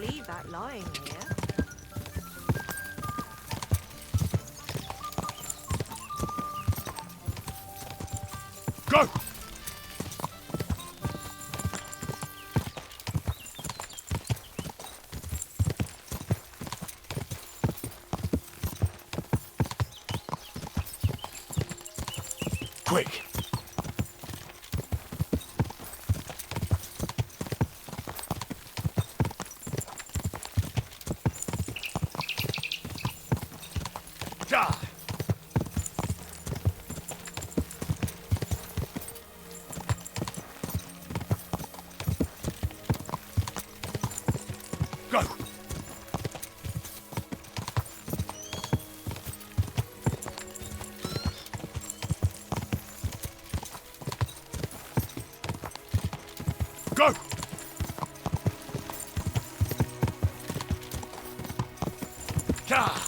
leave that lying here. Go! Quick! God! Go! Go! God!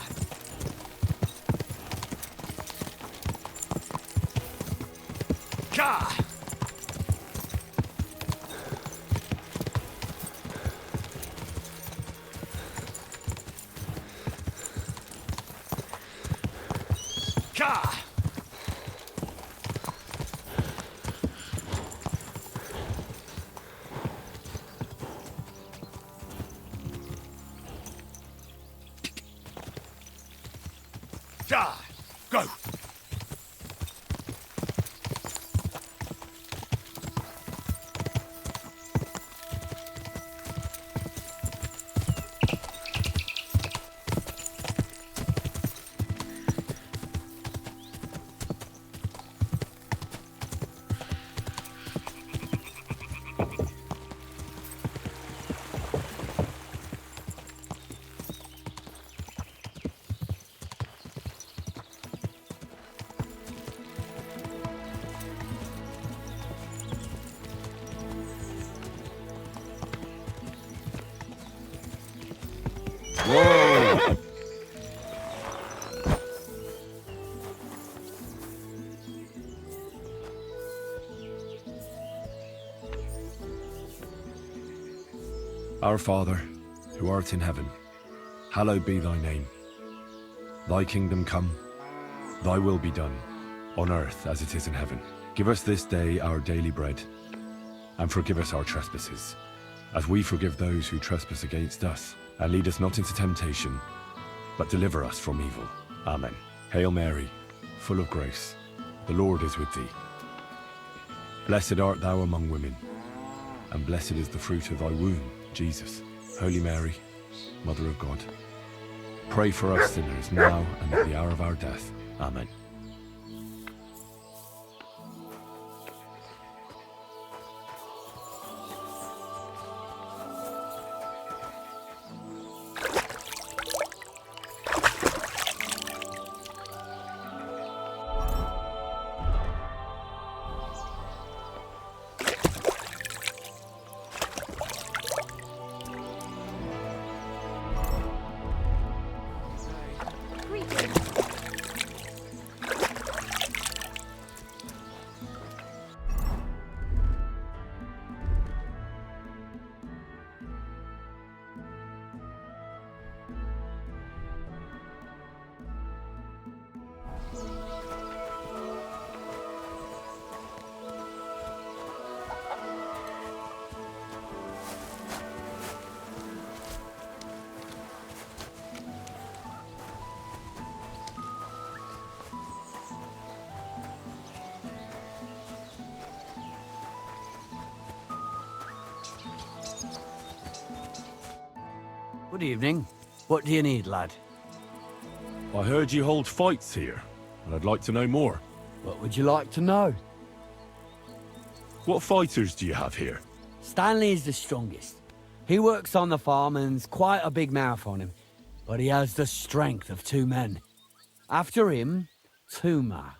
God! God! God! Go! Whoa! Our Father, who art in heaven, hallowed be thy name. Thy kingdom come, thy will be done, on earth as it is in heaven. Give us this day our daily bread, and forgive us our trespasses, as we forgive those who trespass against us. And lead us not into temptation, but deliver us from evil. Amen. Hail Mary, full of grace, the Lord is with thee. Blessed art thou among women, and blessed is the fruit of thy womb, Jesus. Holy Mary, Mother of God, pray for us sinners now and at the hour of our death. Amen. Good evening. What do you need, lad? I heard you hold fights here, and I'd like to know more. What would you like to know? What fighters do you have here? Stanley is the strongest. He works on the farm and's quite a big mouth on him, but he has the strength of two men. After him, Tuma,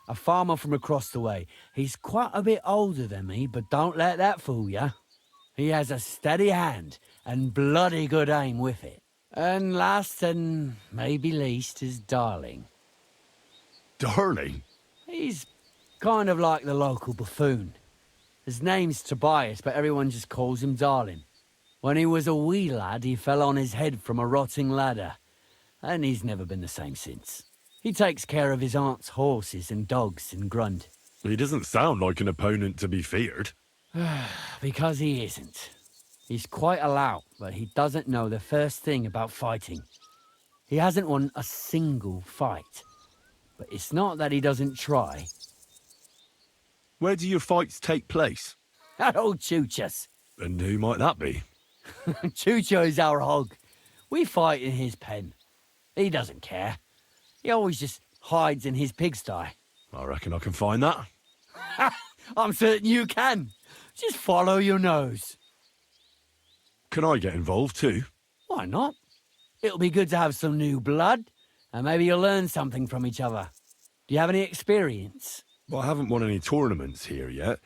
a farmer from across the way. He's quite a bit older than me, but don't let that fool ya. He has a steady hand and bloody good aim with it. And last and maybe least is Darling. Darling? He's kind of like the local buffoon. His name's Tobias, but everyone just calls him Darling. When he was a wee lad, he fell on his head from a rotting ladder, and he's never been the same since. He takes care of his aunt's horses and dogs in Grund. He doesn't sound like an opponent to be feared. Because he isn't. He's quite a lout, but he doesn't know the first thing about fighting. He hasn't won a single fight. But it's not that he doesn't try. Where do your fights take place? That old Chucha's. And who might that be? Chucho is our hog. We fight in his pen. He doesn't care. He always just hides in his pigsty. I reckon I can find that. I'm certain you can. Just follow your nose. Can I get involved too? Why not? It'll be good to have some new blood, and maybe you'll learn something from each other. Do you have any experience? Well, I haven't won any tournaments here yet,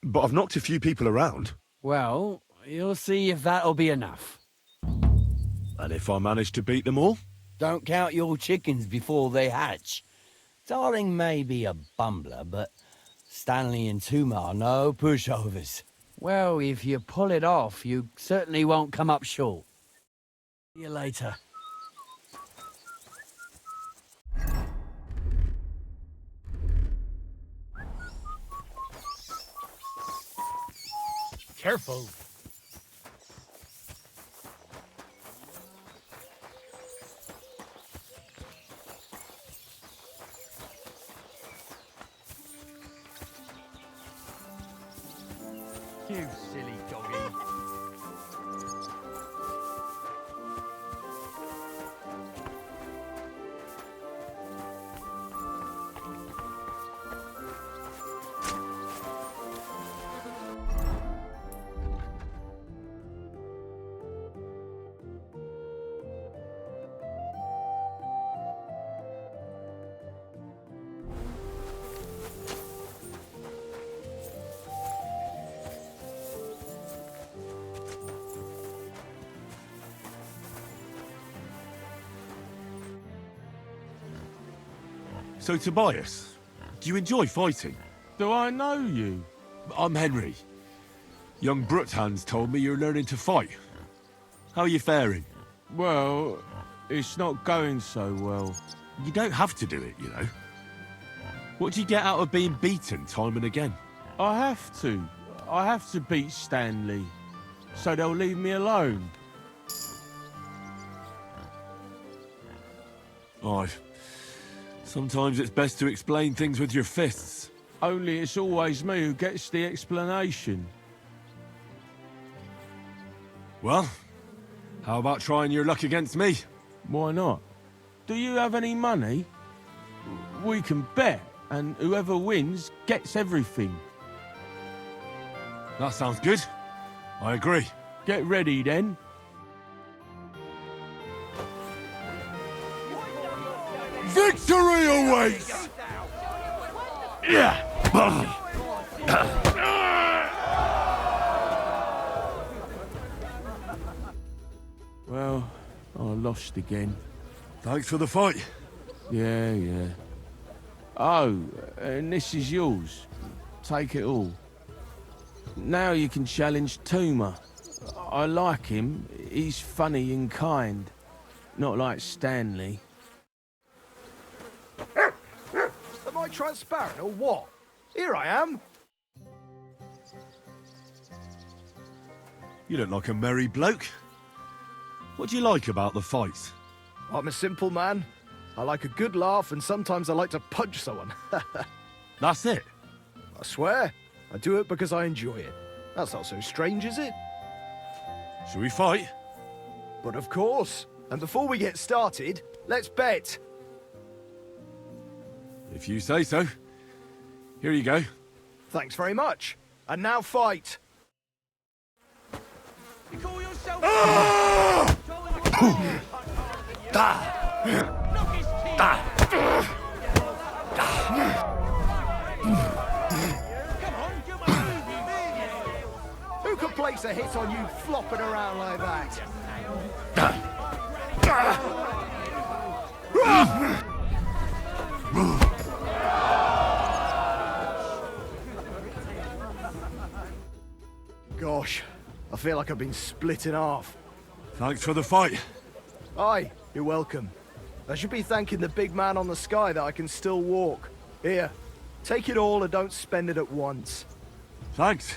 but I've knocked a few people around. Well, you'll see if that'll be enough. And if I manage to beat them all? Don't count your chickens before they hatch. Darling may be a bumbler, but Stanley and Tuma are no pushovers. Well, if you pull it off, you certainly won't come up short. See you later. Careful. You silly doggy. So, Tobias, do you enjoy fighting? Do I know you? I'm Henry. Young Bruthans told me you're learning to fight. How are you faring? Well, it's not going so well. You don't have to do it, you know. What do you get out of being beaten time and again? I have to. I have to beat Stanley. So they'll leave me alone. Aye. Sometimes it's best to explain things with your fists. Only it's always me who gets the explanation. Well, how about trying your luck against me? Why not? Do you have any money? We can bet, and whoever wins gets everything. That sounds good. I agree. Get ready then. Victory awaits! Yeah! Well, I lost again. Thanks for the fight. Yeah. Oh, and this is yours. Take it all. Now you can challenge Tuma. I like him. He's funny and kind. Not like Stanley. Am I transparent or what? Here I am. You look like a merry bloke. What do you like about the fights? I'm a simple man. I like a good laugh and sometimes I like to punch someone. That's it. I swear, I do it because I enjoy it. That's not so strange, is it? Shall we fight? But of course. And before we get started, let's bet. If you say so. Here you go. Thanks very much. And now fight. You call yourself... Who could place a hit on you flopping around like that? Gosh, I feel like I've been split in half. Thanks for the fight. Aye, you're welcome. I should be thanking the big man on the sky that I can still walk. Here, take it all and don't spend it at once. Thanks.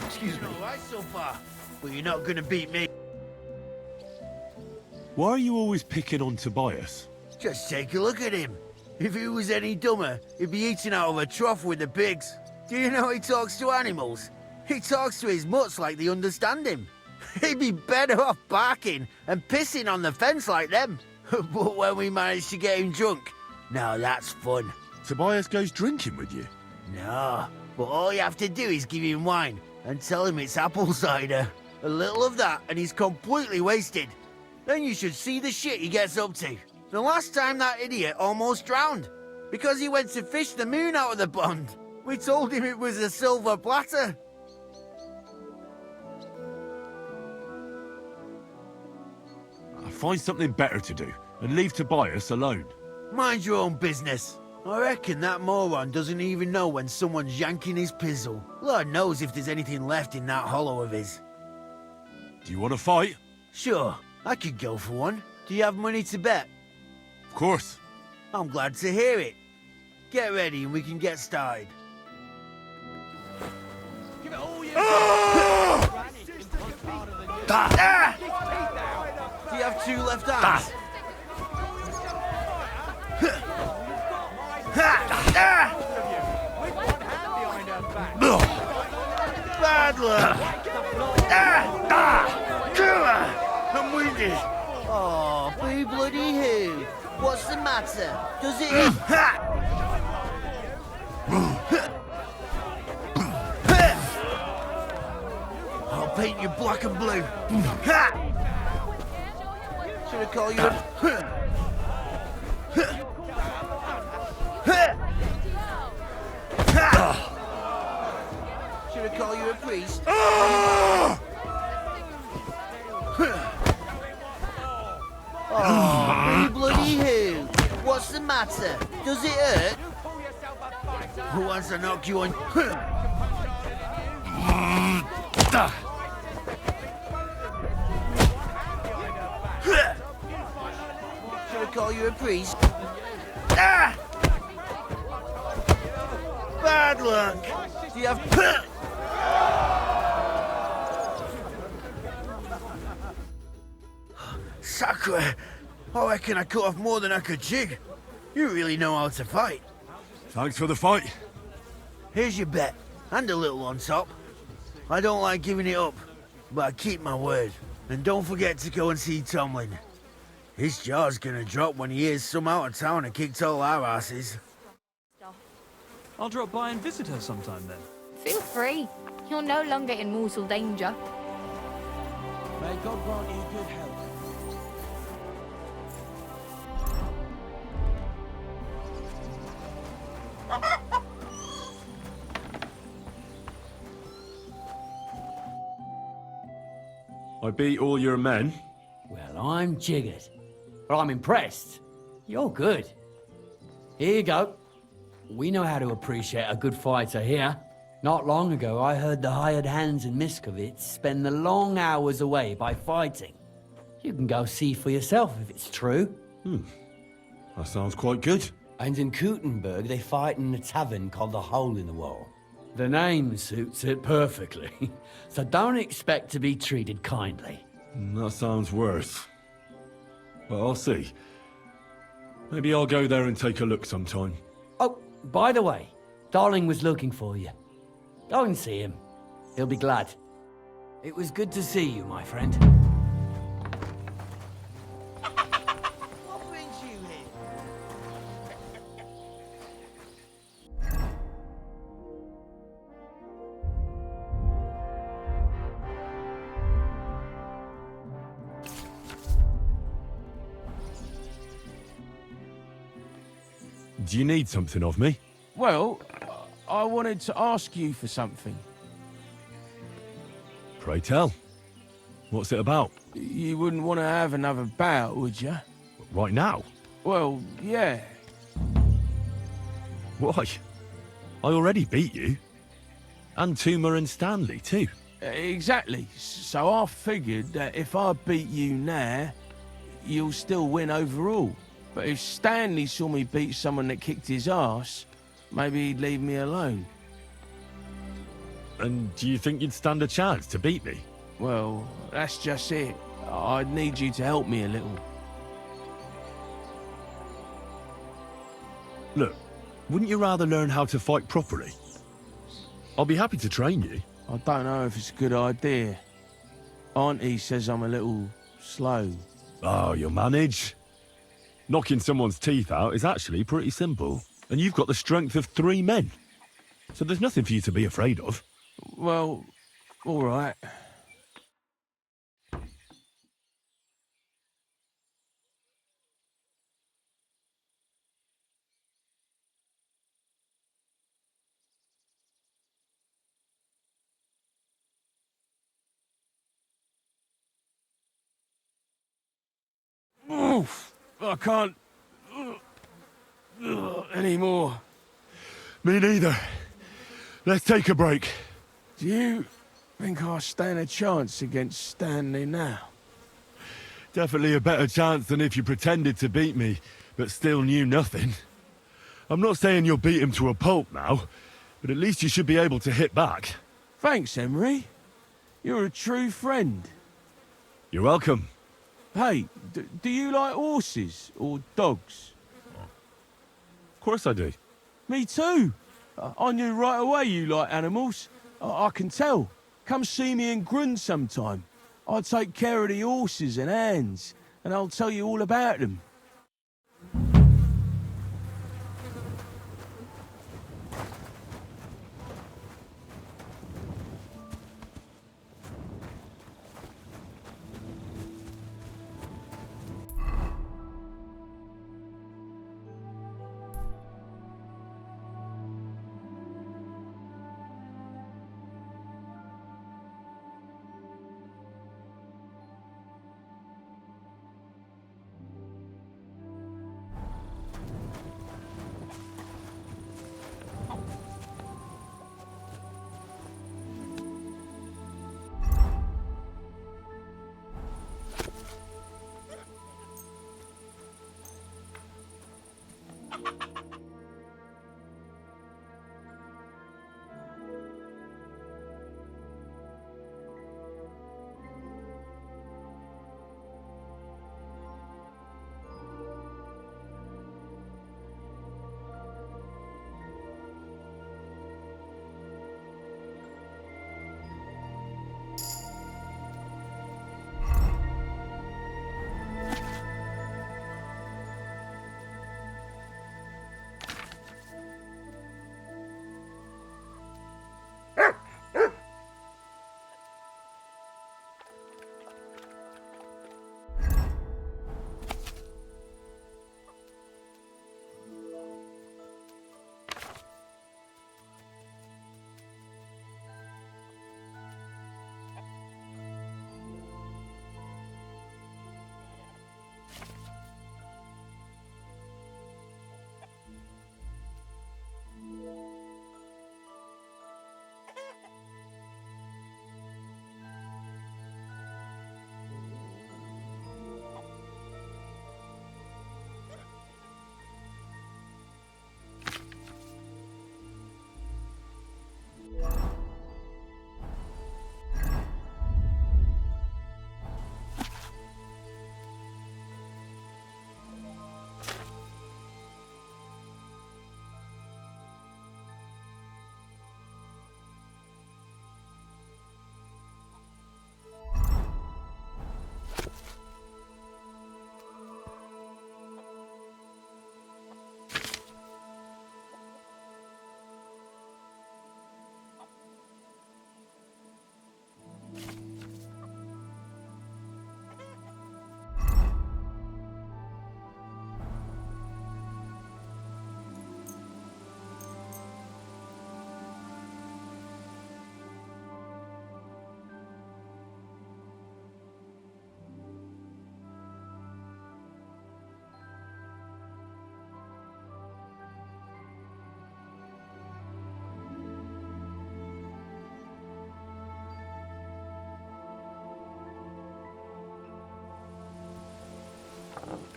Excuse me. All right so far, but you're not gonna beat me. Why are you always picking on Tobias? Just take a look at him. If he was any dumber, he'd be eating out of a trough with the pigs. Do you know he talks to animals? He talks to his mutts like they understand him. He'd be better off barking and pissing on the fence like them. But when we manage to get him drunk, now that's fun. Tobias goes drinking with you? No, but all you have to do is give him wine and tell him it's apple cider. A little of that and he's completely wasted. Then you should see the shit he gets up to. The last time that idiot almost drowned because he went to fish the moon out of the pond. We told him it was a silver platter. Find something better to do and leave Tobias alone. Mind your own business. I reckon that moron doesn't even know when someone's yanking his pizzle. Lord knows if there's anything left in that hollow of his. Do you want to fight? Sure, I could go for one. Do you have money to bet? Of course. I'm glad to hear it. Get ready and we can get started. Give it all you Do you have two left arms? Bad luck! I'm wounded! Oh, boo bloody who? What's the matter? Does it... I'll paint you black and blue. Should I call you a... Should I call you a priest? Oh, you bloody who? What's the matter? Does it hurt? Who wants to knock you on? Should I call you a priest? Bad luck. Do you have... Sacre! I reckon I cut off more than I could chew. You really know how to fight. Thanks for the fight. Here's your bet, and a little on top. I don't like giving it up, but I keep my word. And don't forget to go and see Tomlin. His jaw's gonna drop when he hears some out of town and kicked all our asses. I'll drop by and visit her sometime then. Feel free. You're no longer in mortal danger. May God grant you good health. I beat all your men. Well, I'm jiggered. But I'm impressed. You're good. Here you go. We know how to appreciate a good fighter here. Not long ago, I heard the hired hands in Miskovitz spend the long hours away by fighting. You can go see for yourself if it's true. That sounds quite good. And in Kuttenberg, they fight in a tavern called the Hole in the Wall. The name suits it perfectly, so don't expect to be treated kindly. That sounds worse. Well, I'll see. Maybe I'll go there and take a look sometime. Oh, by the way, Darling was looking for you. Go and see him. He'll be glad. It was good to see you, my friend. What brings you here? Do you need something of me? Well, I wanted to ask you for something. Pray tell. What's it about? You wouldn't want to have another bout, would you? Right now? Well, yeah. Why? I already beat you. And Tuma and Stanley, too. Exactly. So I figured that if I beat you now, you'll still win overall. But if Stanley saw me beat someone that kicked his ass, maybe he'd leave me alone. And do you think you'd stand a chance to beat me? Well, that's just it. I'd need you to help me a little. Look, wouldn't you rather learn how to fight properly? I'll be happy to train you. I don't know if it's a good idea. Auntie says I'm a little slow. Oh, you'll manage. Knocking someone's teeth out is actually pretty simple. And you've got the strength of 3 men. So there's nothing for you to be afraid of. Well, all right. Oof, I can't anymore. Me neither. Let's take a break. Do you think I stand a chance against Stanley now? Definitely a better chance than if you pretended to beat me, but still knew nothing. I'm not saying you'll beat him to a pulp now, but at least you should be able to hit back. Thanks, Emery. You're a true friend. You're welcome. Hey, do you like horses or dogs? Of course I do. Me too. I knew right away you like animals. I can tell. Come see me in Grun sometime. I'll take care of the horses and hands, and I'll tell you all about them.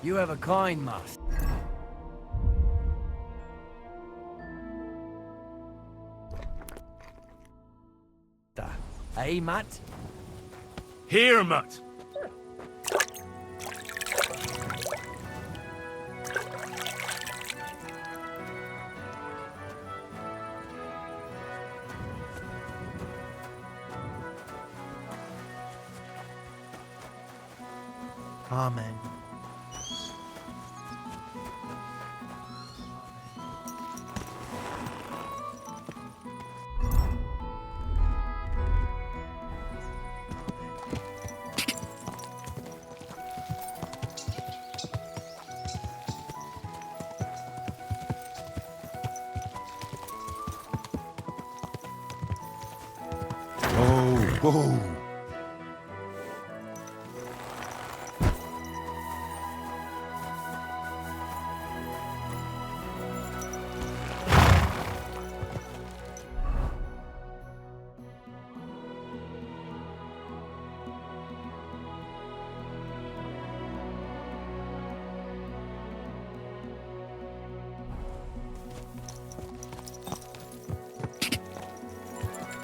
You have a kind master. Hey, Matt? Here, Mutt. Amen. Whoa, whoa.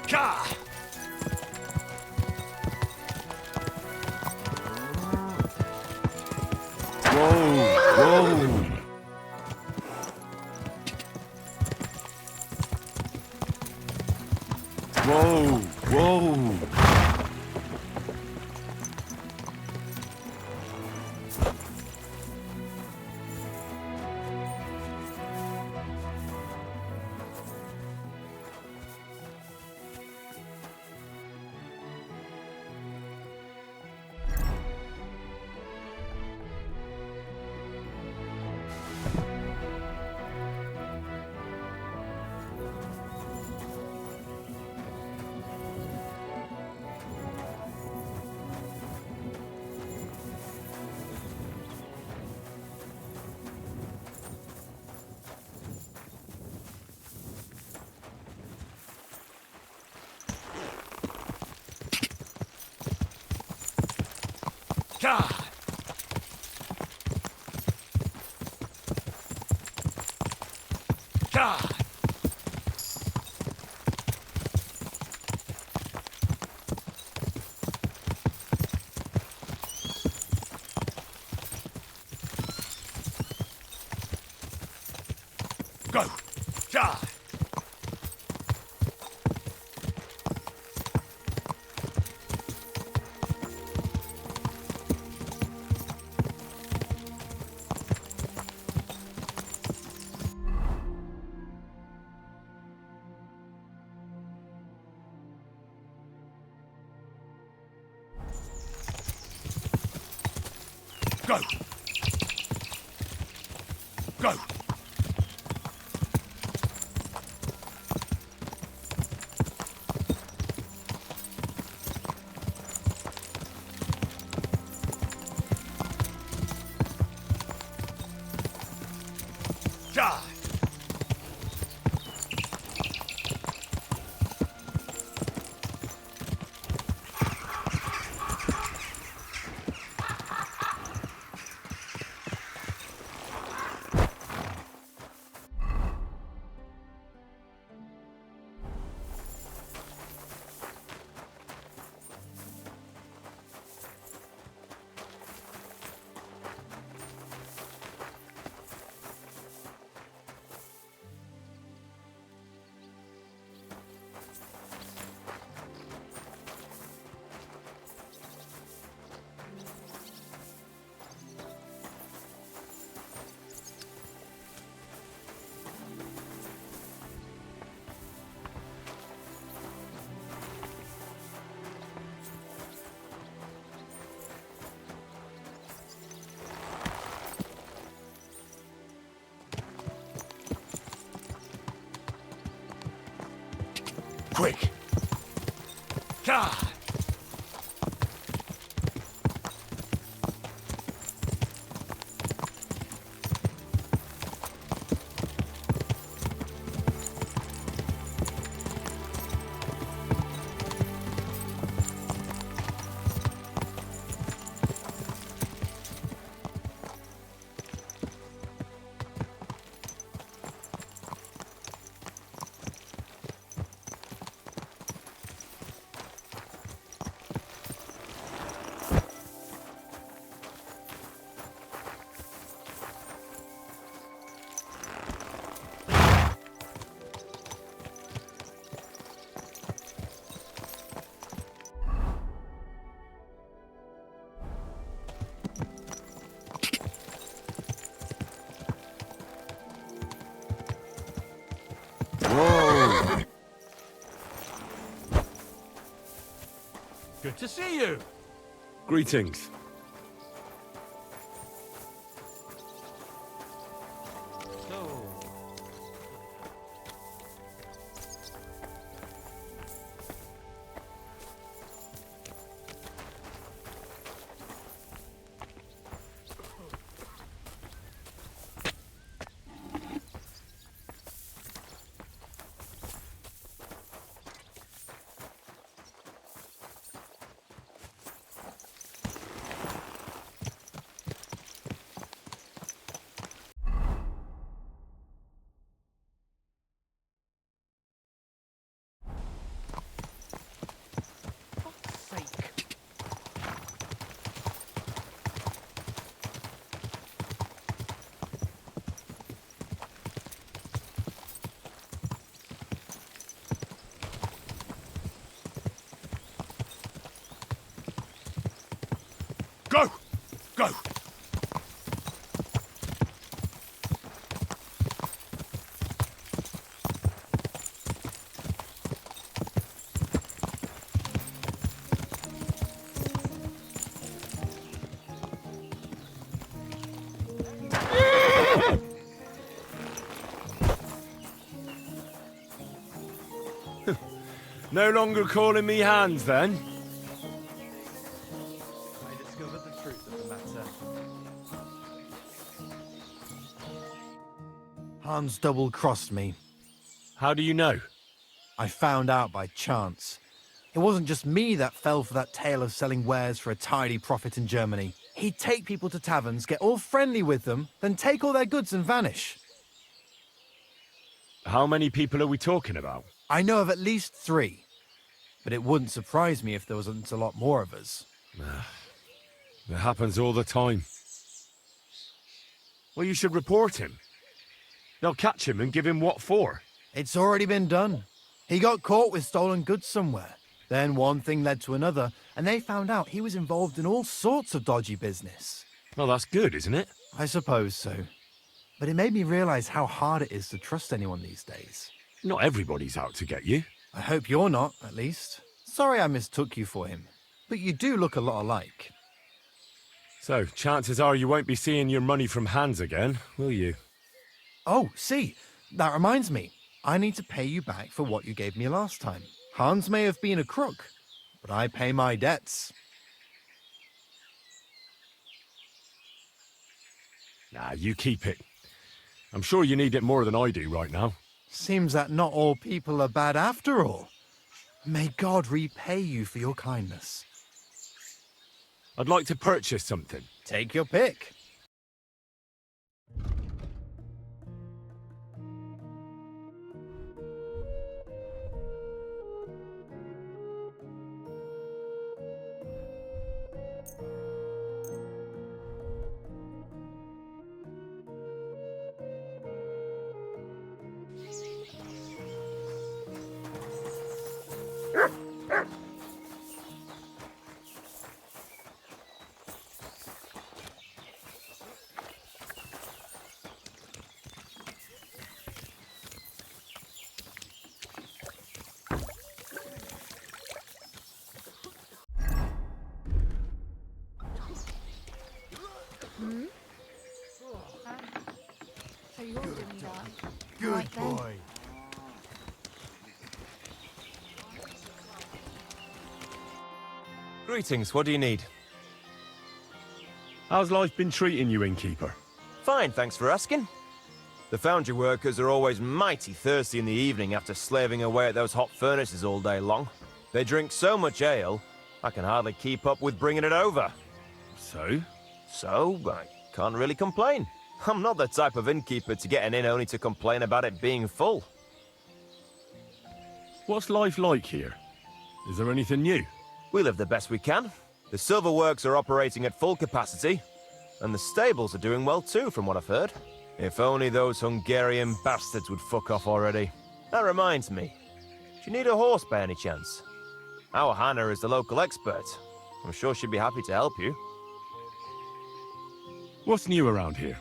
Ka! Whoa, whoa. Whoa, whoa. Ka! Ka! Go! Ka! Go! Go! Ka! Quick! Ka! Good to see you. Greetings. So, Go! Go! No longer calling me Hans, then? I discovered the truth of the matter. Hans double-crossed me. How do you know? I found out by chance. It wasn't just me that fell for that tale of selling wares for a tidy profit in Germany. He'd take people to taverns, get all friendly with them, then take all their goods and vanish. How many people are we talking about? I know of at least 3. But it wouldn't surprise me if there wasn't a lot more of us. It happens all the time. Well, you should report him. They'll catch him and give him what for. It's already been done. He got caught with stolen goods somewhere. Then one thing led to another, and they found out he was involved in all sorts of dodgy business. Well, that's good, isn't it? I suppose so. But it made me realize how hard it is to trust anyone these days. Not everybody's out to get you. I hope you're not, at least. Sorry I mistook you for him. But you do look a lot alike. So, chances are you won't be seeing your money from Hans again, will you? Oh, see, that reminds me. I need to pay you back for what you gave me last time. Hans may have been a crook, but I pay my debts. Nah, you keep it. I'm sure you need it more than I do right now. Seems that not all people are bad after all. May God repay you for your kindness. I'd like to purchase something. Take your pick. So you're doing that. Good Right then. boy. Greetings, what do you need? How's life been treating you, innkeeper? Fine, thanks for asking. The foundry workers are always mighty thirsty in the evening after slaving away at those hot furnaces all day long. They drink so much ale, I can hardly keep up with bringing it over. So? So, I can't really complain. I'm not the type of innkeeper to get an inn only to complain about it being full. What's life like here? Is there anything new? We live the best we can. The silver works are operating at full capacity, and the stables are doing well too, from what I've heard. If only those Hungarian bastards would fuck off already. That reminds me. Do you need a horse by any chance? Our Hannah is the local expert. I'm sure she'd be happy to help you. What's new around here?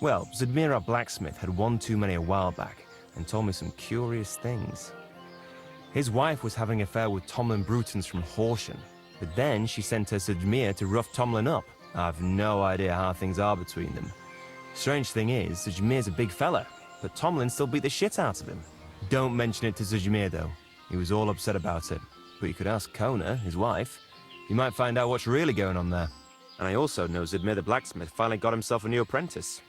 Well, Zadmira Blacksmith had one too many a while back and told me some curious things. His wife was having an affair with Tomlin Brutons from Horsham. But then she sent her Sujmir to rough Tomlin up. I've no idea how things are between them. Strange thing is, Sujmir's a big fella, but Tomlin still beat the shit out of him. Don't mention it to Sujmir, though. He was all upset about it. But you could ask Kona, his wife. You might find out what's really going on there. And I also know Zudmir the blacksmith finally got himself a new apprentice.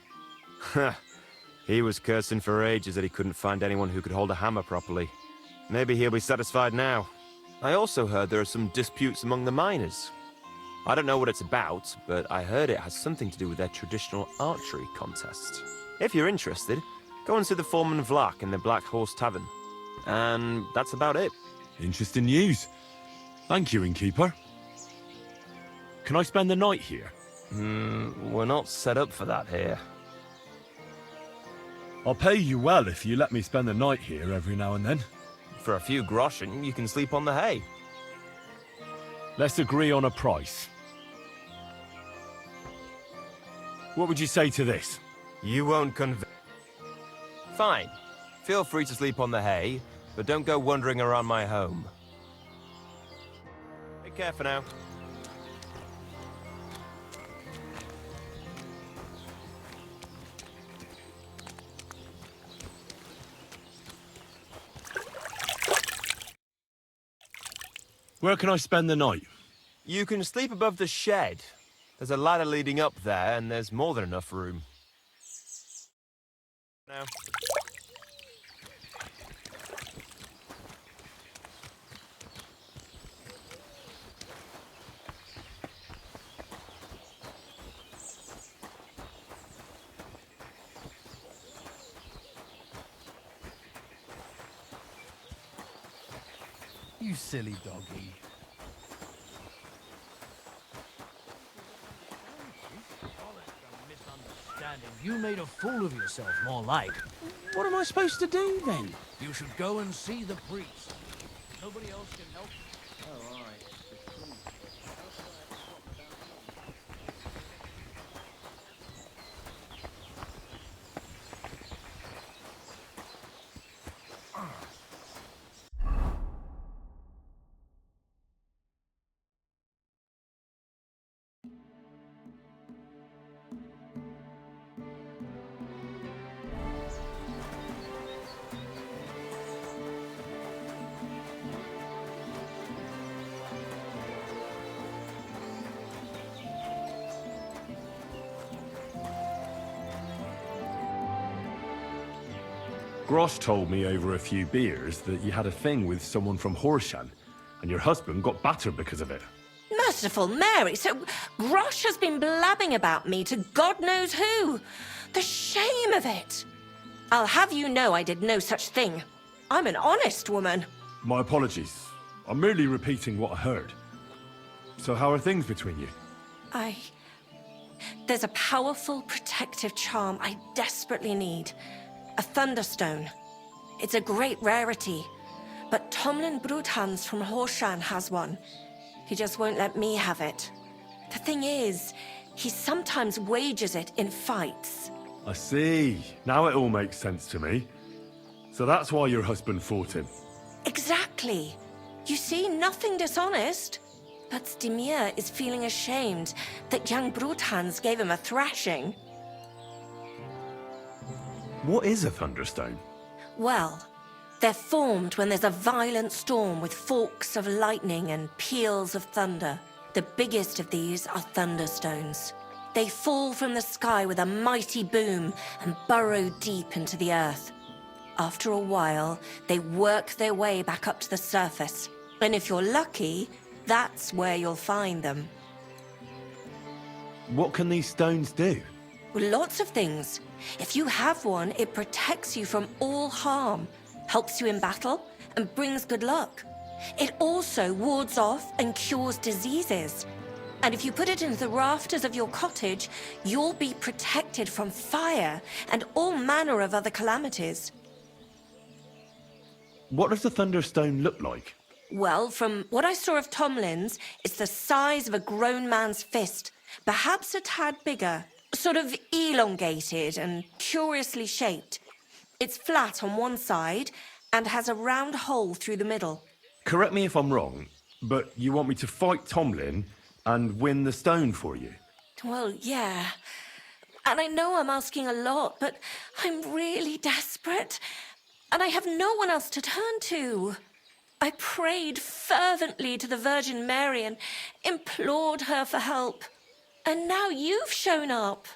He was cursing for ages that he couldn't find anyone who could hold a hammer properly. Maybe he'll be satisfied now. I also heard there are some disputes among the miners. I don't know what it's about, but I heard it has something to do with their traditional archery contest. If you're interested, go and see the foreman Vlak in the Black Horse Tavern. And that's about it. Interesting news. Thank you, innkeeper. Can I spend the night here? We're not set up for that here. I'll pay you well if you let me spend the night here every now and then. For a few groschen, you can sleep on the hay. Let's agree on a price. What would you say to this? You won't Fine. Feel free to sleep on the hay, but don't go wandering around my home. Take care for now. Where can I spend the night? You can sleep above the shed. There's a ladder leading up there, and there's more than enough room. Now. You silly doggy. You made a fool of yourself, more like. What am I supposed to do then? You should go and see the priest. Nobody else can help you. Oh, all right. Grosh told me over a few beers that you had a thing with someone from Horshan, and your husband got battered because of it. Merciful Mary, so Grosh has been blabbing about me to God knows who. The shame of it. I'll have you know I did no such thing. I'm an honest woman. My apologies. I'm merely repeating what I heard. So how are things between you? There's a powerful protective charm I desperately need. A Thunderstone. It's a great rarity. But Tomlin Broodhans from Horshan has one. He just won't let me have it. The thing is, he sometimes wages it in fights. I see. Now it all makes sense to me. So that's why your husband fought him. Exactly. You see, nothing dishonest. But Stimir is feeling ashamed that young Broodhans gave him a thrashing. What is a Thunderstone? Well, they're formed when there's a violent storm with forks of lightning and peals of thunder. The biggest of these are Thunderstones. They fall from the sky with a mighty boom and burrow deep into the earth. After a while, they work their way back up to the surface. And if you're lucky, that's where you'll find them. What can these stones do? Lots of things. If you have one, it protects you from all harm, helps you in battle, and brings good luck. It also wards off and cures diseases. And if you put it into the rafters of your cottage, you'll be protected from fire and all manner of other calamities. What does the Thunderstone look like? Well, from what I saw of Tomlin's, it's the size of a grown man's fist, perhaps a tad bigger. Sort of elongated and curiously shaped. It's flat on one side and has a round hole through the middle. Correct me if I'm wrong, But you want me to fight Tomlin and win the stone for you? Well, yeah. And I know I'm asking a lot, but I'm really desperate. And I have no one else to turn to. I prayed fervently to the Virgin Mary and implored her for help. And now you've shown up.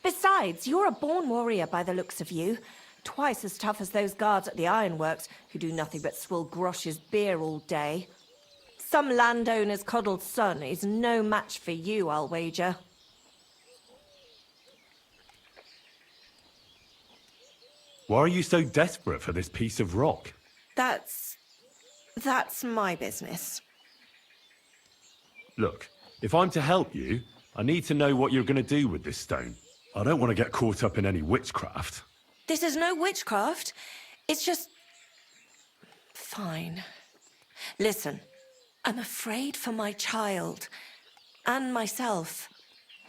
Besides, you're a born warrior by the looks of you. Twice as tough as those guards at the ironworks, who do nothing but swill Grosh's beer all day. Some landowner's coddled son is no match for you, I'll wager. Why are you so desperate for this piece of rock? That's my business. Look, if I'm to help you, I need to know what you're going to do with this stone. I don't want to get caught up in any witchcraft. This is no witchcraft. It's just... Fine. Listen, I'm afraid for my child. And myself.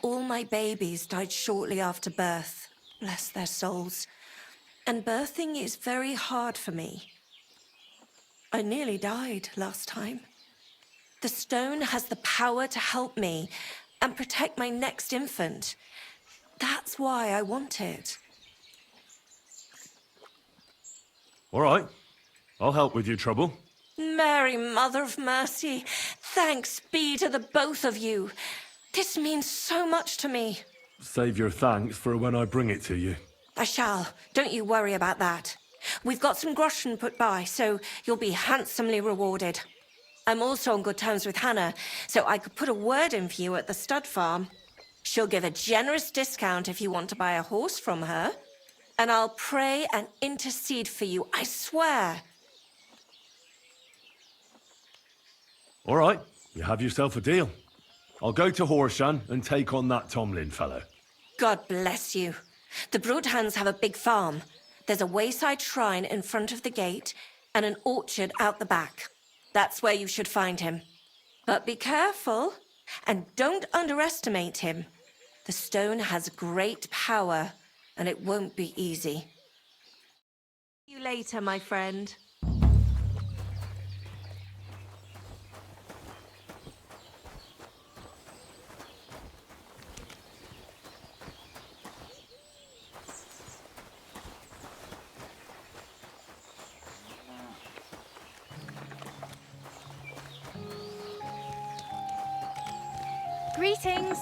All my babies died shortly after birth. Bless their souls. And birthing is very hard for me. I nearly died last time. The stone has the power to help me and protect my next infant. That's why I want it. All right. I'll help with your trouble. Mary, Mother of Mercy, thanks be to the both of you. This means so much to me. Save your thanks for when I bring it to you. I shall. Don't you worry about that. We've got some groschen put by, so you'll be handsomely rewarded. I'm also on good terms with Hannah, so I could put a word in for you at the stud farm. She'll give a generous discount if you want to buy a horse from her. And I'll pray and intercede for you, I swear. All right. You have yourself a deal. I'll go to Horshan and take on that Tomlin fellow. God bless you. The Broadhands have a big farm. There's a wayside shrine in front of the gate and an orchard out the back. That's where you should find him. But be careful and don't underestimate him. The stone has great power and it won't be easy. See you later, my friend. Greetings.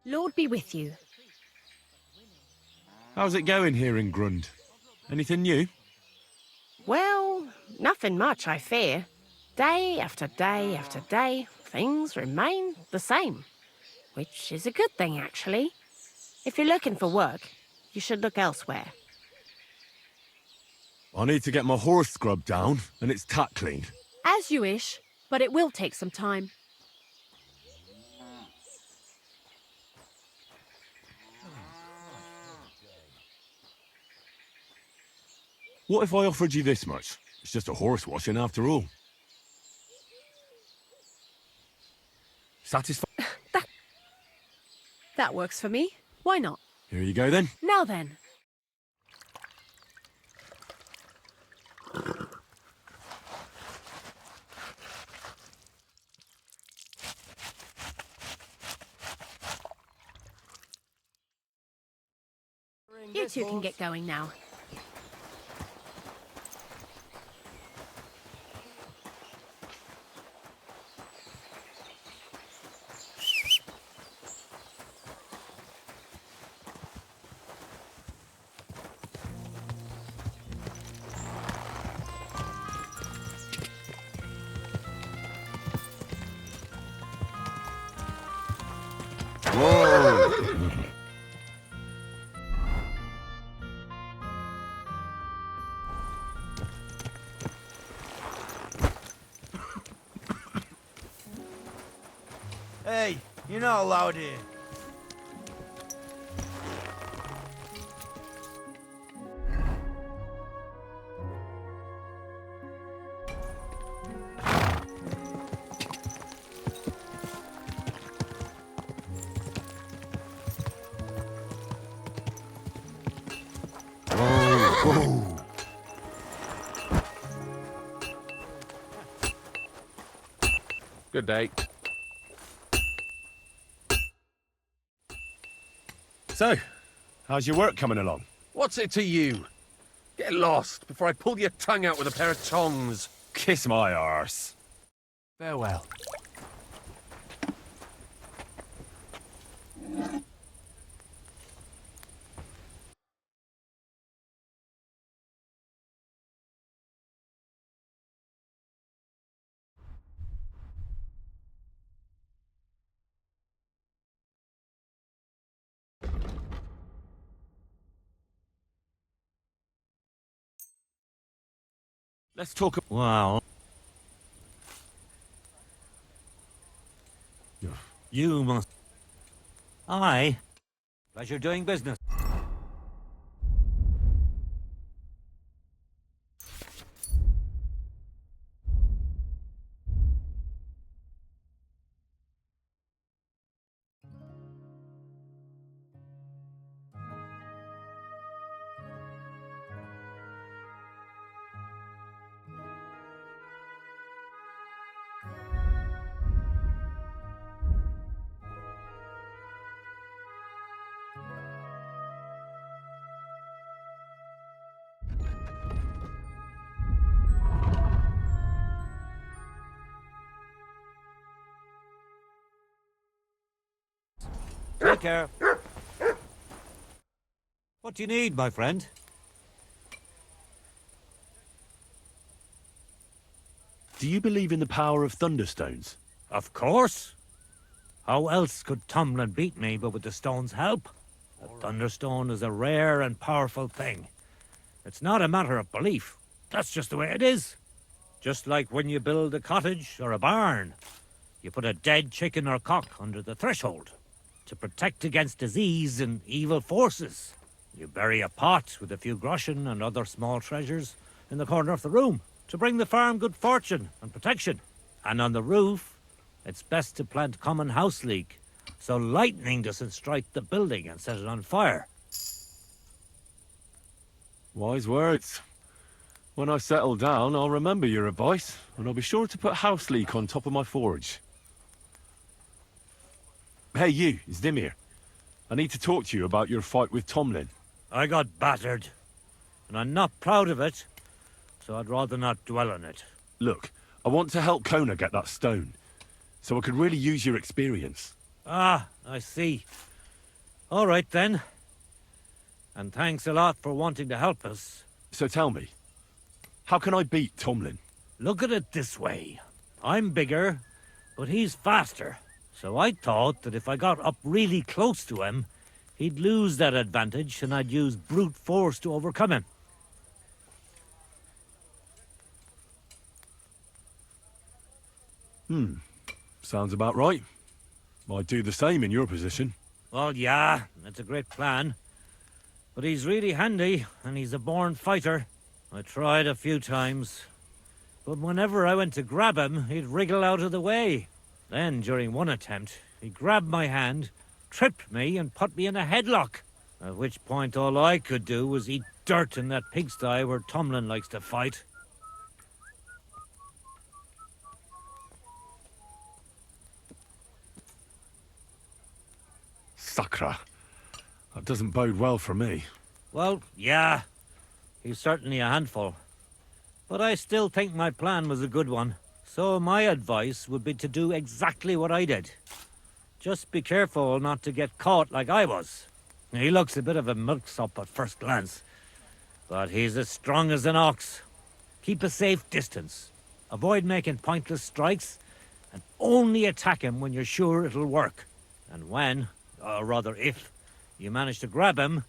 Lord be with you. How's it going here in Grund? Anything new? Well, nothing much, I fear. Day after day after day, things remain the same. Which is a good thing, actually. If you're looking for work, you should look elsewhere. I need to get my horse scrubbed down and its tack clean. As you wish, but it will take some time. What if I offered you this much? It's just a horse washing after all. Satisfied? That works for me. Why not? Here you go then. Now then. You two can get going now. Hey, you're not allowed here. Good day. So, how's your work coming along? What's it to you? Get lost before I pull your tongue out with a pair of tongs. Kiss my arse. Farewell. Let's talk. Well, you must. Aye. Pleasure doing business. Take care. What do you need, my friend? Do you believe in the power of thunderstones? Of course. How else could Tomlin beat me but with the stone's help? A thunderstone is a rare and powerful thing. It's not a matter of belief. That's just the way it is. Just like when you build a cottage or a barn. You put a dead chicken or cock under the threshold to protect against disease and evil forces. You bury a pot with a few groschen and other small treasures in the corner of the room to bring the farm good fortune and protection. And on the roof, it's best to plant common house leek so lightning doesn't strike the building and set it on fire. Wise words. When I settle down, I'll remember your advice, and I'll be sure to put house leek on top of my forage. Hey, you, it's Dimir. I need to talk to you about your fight with Tomlin. I got battered, and I'm not proud of it, so I'd rather not dwell on it. Look, I want to help Kona get that stone, so I could really use your experience. Ah, I see. All right, then. And thanks a lot for wanting to help us. So tell me, how can I beat Tomlin? Look at it this way. I'm bigger, but he's faster. So I thought that if I got up really close to him, he'd lose that advantage and I'd use brute force to overcome him. Sounds about right. I'd do the same in your position. Well, yeah, that's a great plan. But he's really handy, and he's a born fighter. I tried a few times, but whenever I went to grab him, he'd wriggle out of the way. Then, during one attempt, he grabbed my hand, tripped me, and put me in a headlock. At which point all I could do was eat dirt in that pigsty where Tomlin likes to fight. Sacra. That doesn't bode well for me. Well, yeah, he's certainly a handful. But I still think my plan was a good one. So my advice would be to do exactly what I did. Just be careful not to get caught like I was. He looks a bit of a milksop at first glance, but he's as strong as an ox. Keep a safe distance. Avoid making pointless strikes, and only attack him when you're sure it'll work. And when, or rather if, you manage to grab him,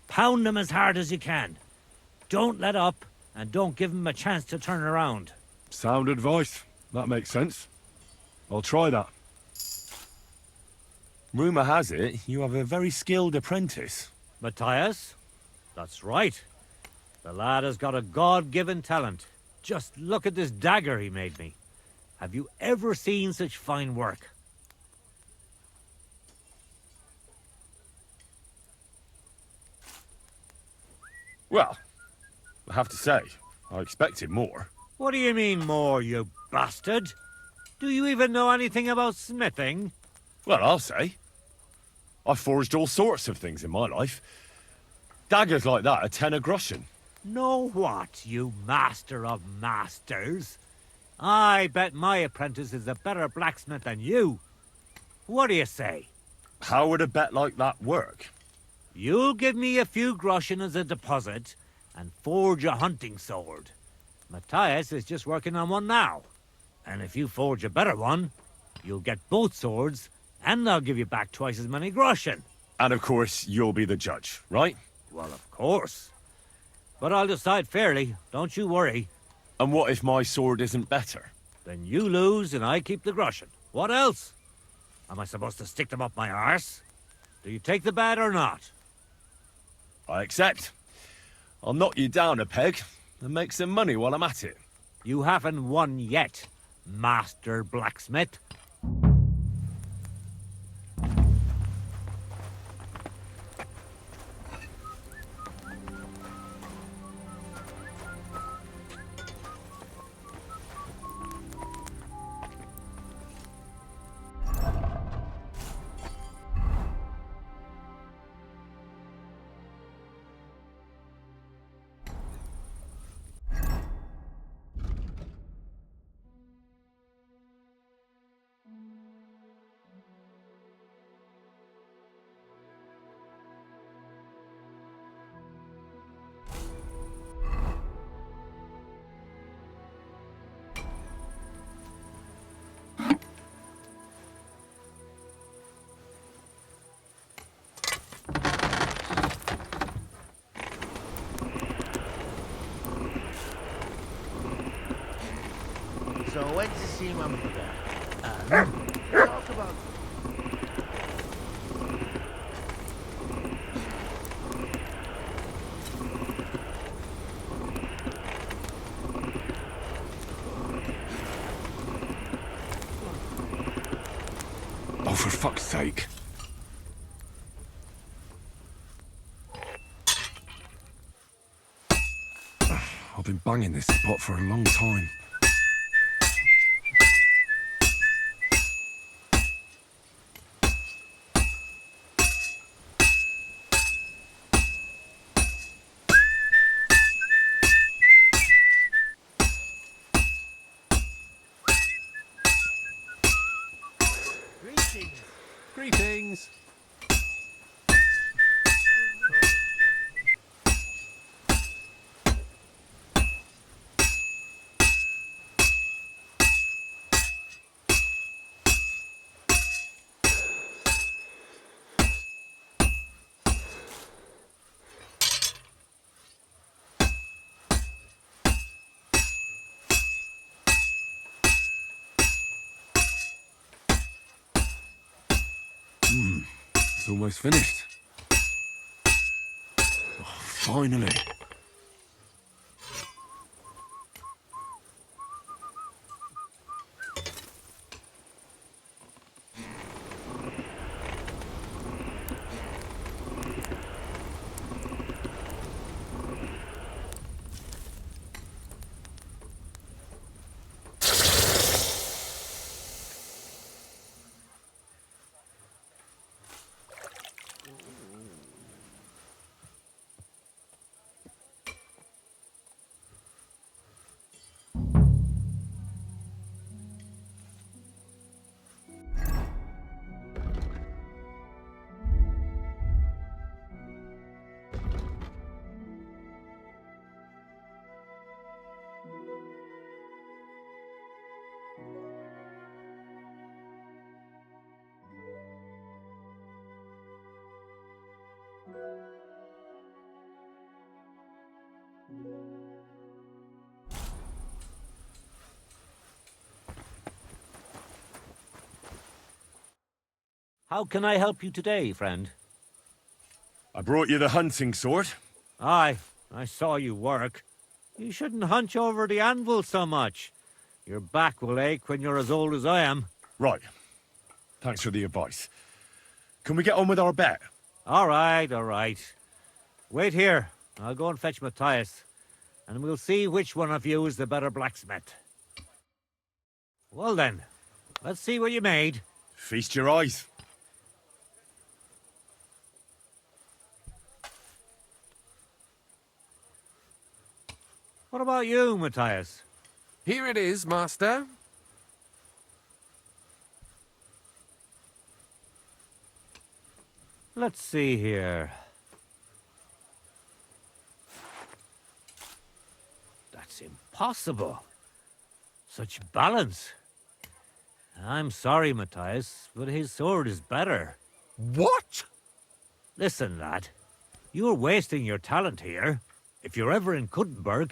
pound him as hard as you can. Don't let up, and don't give him a chance to turn around. Sound advice. That makes sense. I'll try that. Rumour has it you have a very skilled apprentice. Matthias? That's right. The lad has got a God-given talent. Just look at this dagger he made me. Have you ever seen such fine work? Well, I have to say, I expected more. What do you mean more, you bastard? Do you even know anything about smithing? Well, I'll say. I've forged all sorts of things in my life. Daggers like that are 10 a groschen. Know what, you master of masters? I bet my apprentice is a better blacksmith than you. What do you say? How would a bet like that work? You'll give me a few groschen as a deposit and forge a hunting sword. Matthias is just working on one now. And if you forge a better one, you'll get both swords and they'll give you back twice as many groschen. And of course, you'll be the judge, right? Well, of course. But I'll decide fairly, don't you worry. And what if my sword isn't better? Then you lose and I keep the groschen. What else? Am I supposed to stick them up my arse? Do you take the bet or not? I accept. I'll knock you down a peg and make some money while I'm at it. You haven't won yet, Master Blacksmith. So I went to see my mother and talk about... Oh, for fuck's sake. I've been banging this spot for a long time. Greetings. It's almost finished. Oh, finally. How can I help you today, friend? I brought you the hunting sword. Aye, I saw you work. You shouldn't hunch over the anvil so much. Your back will ache when you're as old as I am. Right. Thanks for the advice. Can we get on with our bet? All right, all right. Wait here. I'll go and fetch Matthias, and we'll see which one of you is the better blacksmith. Well then, let's see what you made. Feast your eyes. What about you, Matthias? Here it is, master. Let's see here. That's impossible. Such balance. I'm sorry, Matthias, but his sword is better. What? Listen, lad. You're wasting your talent here. If you're ever in Kuttenberg,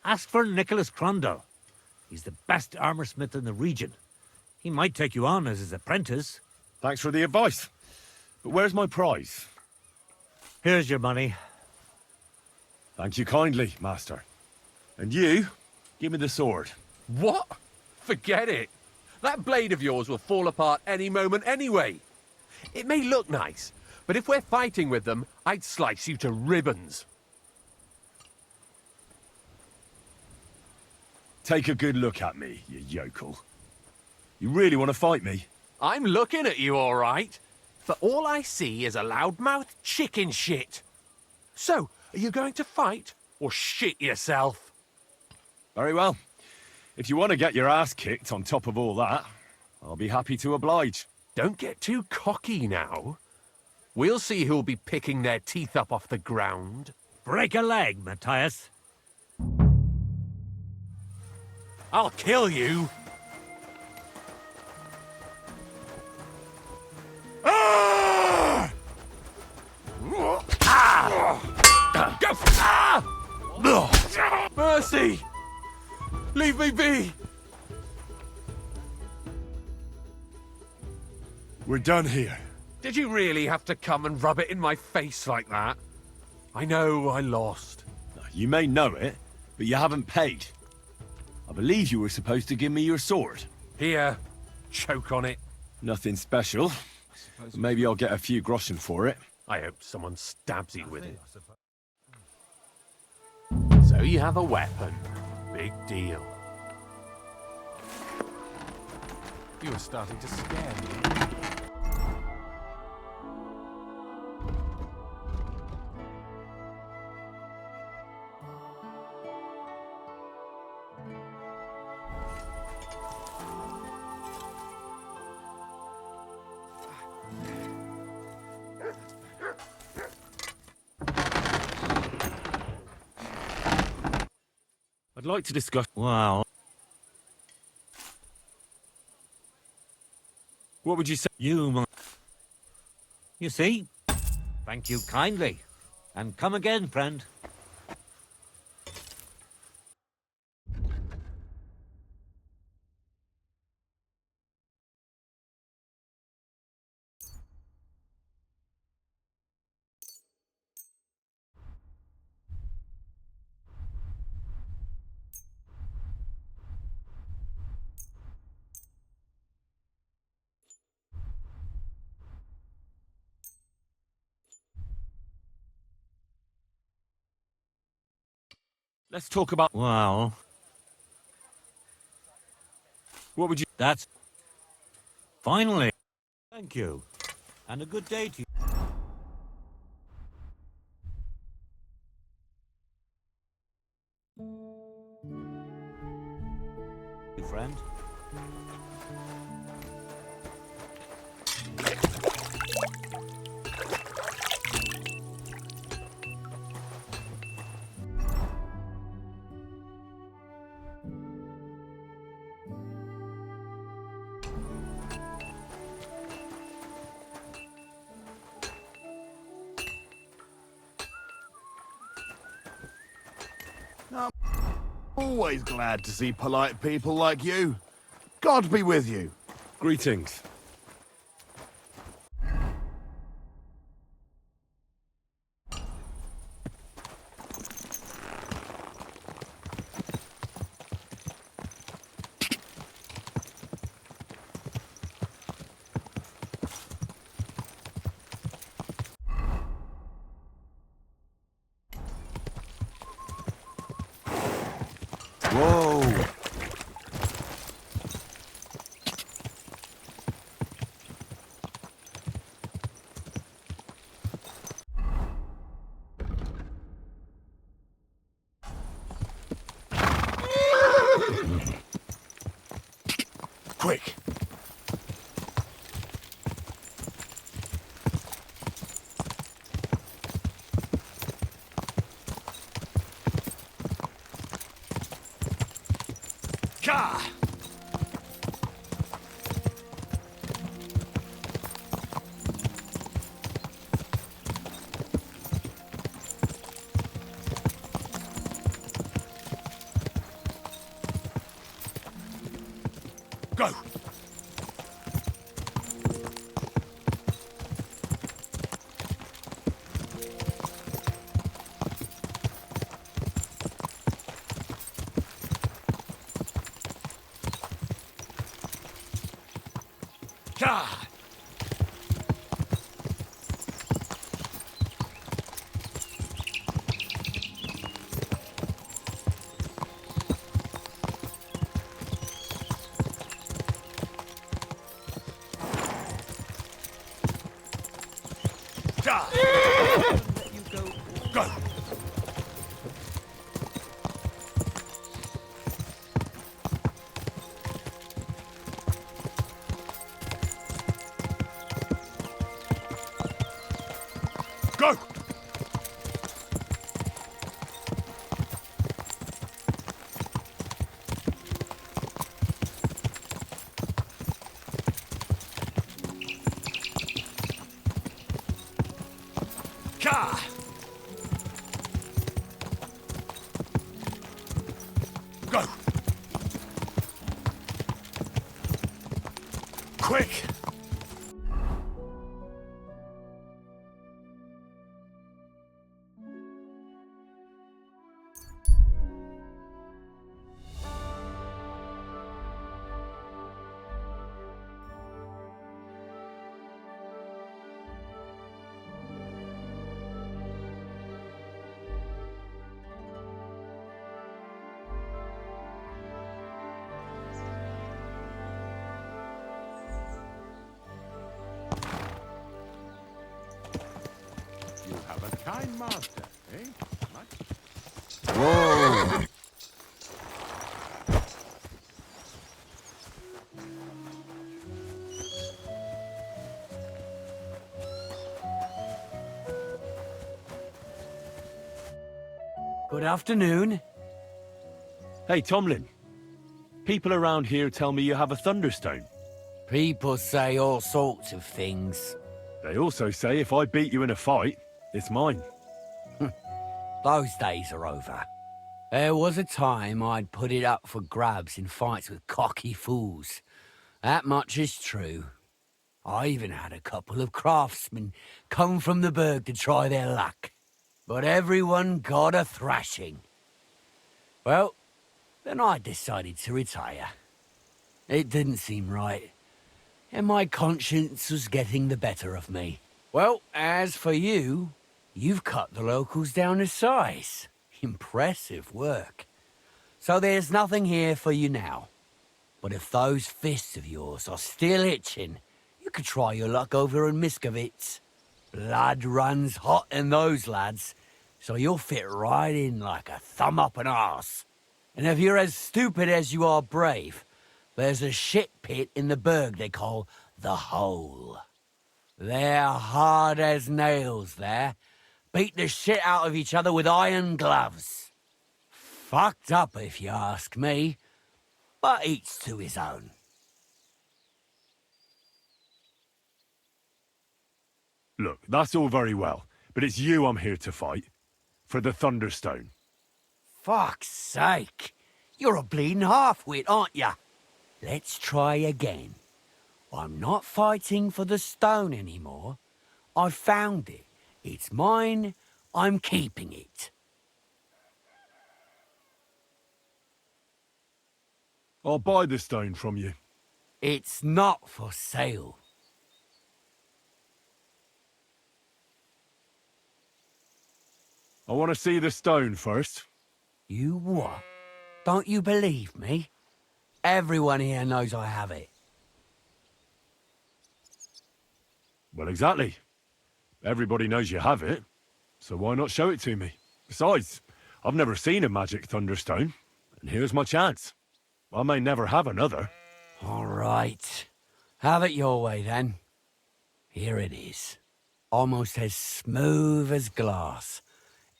ask for Nicholas Crondell. He's the best armorsmith in the region. He might take you on as his apprentice. Thanks for the advice. But where's my prize? Here's your money. Thank you kindly, master. And you, give me the sword. What? Forget it. That blade of yours will fall apart any moment anyway. It may look nice, but if we're fighting with them, I'd slice you to ribbons. Take a good look at me, you yokel. You really want to fight me? I'm looking at you, all right. But all I see is a loudmouth chicken shit. So, are you going to fight or shit yourself? Very well. If you want to get your ass kicked on top of all that, I'll be happy to oblige. Don't get too cocky now. We'll see who'll be picking their teeth up off the ground. Break a leg, Matthias. I'll kill you. Ah! Ah! Go! Ah! Mercy! Leave me be! We're done here. Did you really have to come and rub it in my face like that? I know I lost. You may know it, but you haven't paid. I believe you were supposed to give me your sword. Here, choke on it. Nothing special. Maybe I'll get a few groschen for it. I hope someone stabs you with it. So you have a weapon. Big deal. You were starting to scare me. I'd like to discuss... Wow. What would you say? You see? Thank you kindly. And come again, friend. Let's talk about... Wow. What would you... That's... Finally. Thank you. And a good day to you, friend. Always glad to see polite people like you. God be with you. Greetings. Whoa! Quick! Ka! Go! Ka! Ka! Go! Go! Ka! Go! Quick! You have a kind master, eh? Whoa! Good afternoon. Hey, Tomlin. People around here tell me you have a thunderstone. People say all sorts of things. They also say if I beat you in a fight, it's mine. Those days are over. There was a time I'd put it up for grabs in fights with cocky fools. That much is true. I even had a couple of craftsmen come from the burg to try their luck. But everyone got a thrashing. Well, then I decided to retire. It didn't seem right, and my conscience was getting the better of me. Well, as for you, you've cut the locals down to size. Impressive work. So there's nothing here for you now. But if those fists of yours are still itching, you could try your luck over in Miskovitz. Blood runs hot in those lads, so you'll fit right in like a thumb up an arse. And if you're as stupid as you are brave, there's a shit pit in the burg they call the Hole. They're hard as nails there. Beat the shit out of each other with iron gloves. Fucked up if you ask me, but each to his own. Look, that's all very well, but it's you I'm here to fight. For the Thunderstone. Fuck's sake. You're a bleeding half-wit, aren't ya? Let's try again. I'm not fighting for the stone anymore. I found it. It's mine. I'm keeping it. I'll buy the stone from you. It's not for sale. I want to see the stone first. You what? Don't you believe me? Everyone here knows I have it. Well, exactly. Everybody knows you have it, so why not show it to me? Besides, I've never seen a magic thunderstone, and here's my chance. I may never have another. All right. Have it your way, then. Here it is. Almost as smooth as glass,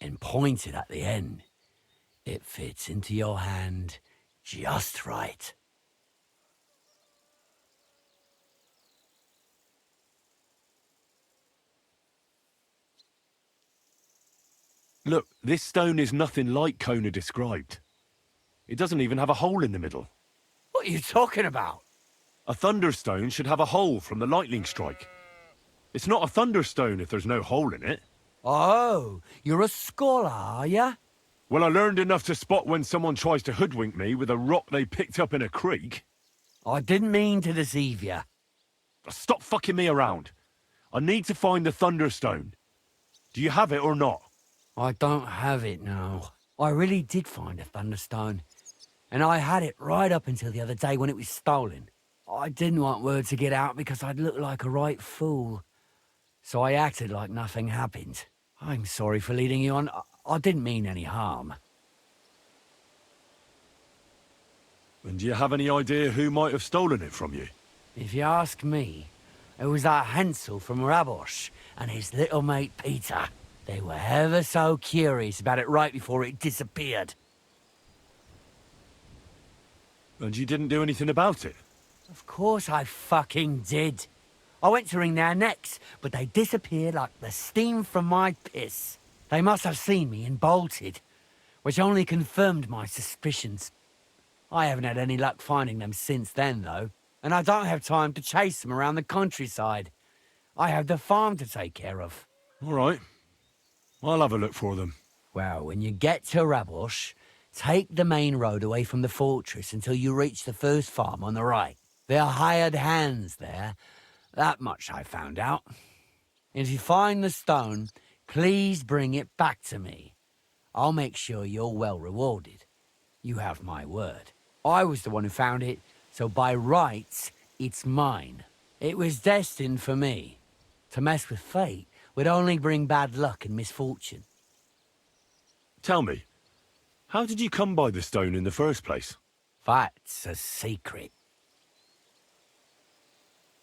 and pointed at the end. It fits into your hand just right. Look, this stone is nothing like Kona described. It doesn't even have a hole in the middle. What are you talking about? A thunderstone should have a hole from the lightning strike. It's not a thunderstone if there's no hole in it. Oh, you're a scholar, are ya? Well, I learned enough to spot when someone tries to hoodwink me with a rock they picked up in a creek. I didn't mean to deceive you. Stop fucking me around. I need to find the thunderstone. Do you have it or not? I don't have it now. I really did find a thunderstone. And I had it right up until the other day when it was stolen. I didn't want word to get out because I'd look like a right fool. So I acted like nothing happened. I'm sorry for leading you on. I didn't mean any harm. And do you have any idea who might have stolen it from you? If you ask me, it was that Hansel from Rabosh and his little mate Peter. They were ever so curious about it right before it disappeared. And you didn't do anything about it? Of course I fucking did. I went to wring their necks, but they disappeared like the steam from my piss. They must have seen me and bolted, which only confirmed my suspicions. I haven't had any luck finding them since then, though, and I don't have time to chase them around the countryside. I have the farm to take care of. All right. I'll have a look for them. Well, when you get to Rabosh, take the main road away from the fortress until you reach the first farm on the right. There are hired hands there. That much I found out. And if you find the stone, please bring it back to me. I'll make sure you're well rewarded. You have my word. I was the one who found it, so by rights, it's mine. It was destined for me. To mess with fate would only bring bad luck and misfortune. Tell me, how did you come by the stone in the first place? That's a secret.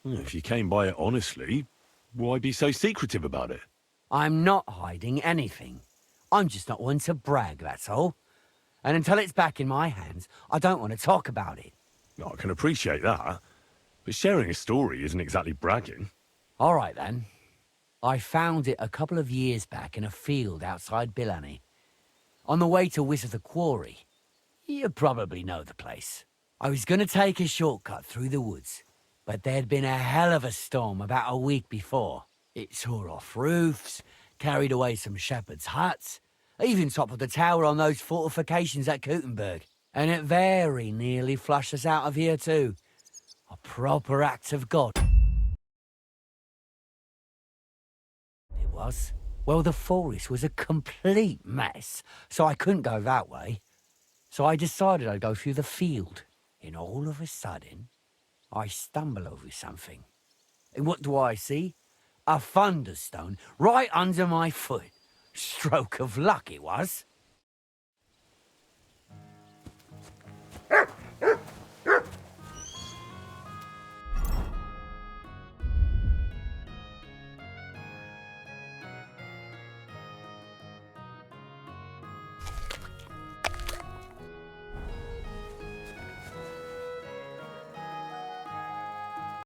If you came by it honestly, why be so secretive about it? I'm not hiding anything. I'm just not one to brag, that's all. And until it's back in my hands, I don't want to talk about it. I can appreciate that, but sharing a story isn't exactly bragging. All right, then. I found it a couple of years back in a field outside Billany. On the way to Wizard Quarry. You probably know the place. I was going to take a shortcut through the woods, but there'd been a hell of a storm about a week before. It tore off roofs, carried away some shepherds' huts, even toppled the tower on those fortifications at Kuttenberg. And it very nearly flushed us out of here too. A proper act of God. It was. Well, the forest was a complete mess, so I couldn't go that way. So I decided I'd go through the field. And all of a sudden, I stumble over something. And what do I see? A thunderstone right under my foot. Stroke of luck it was.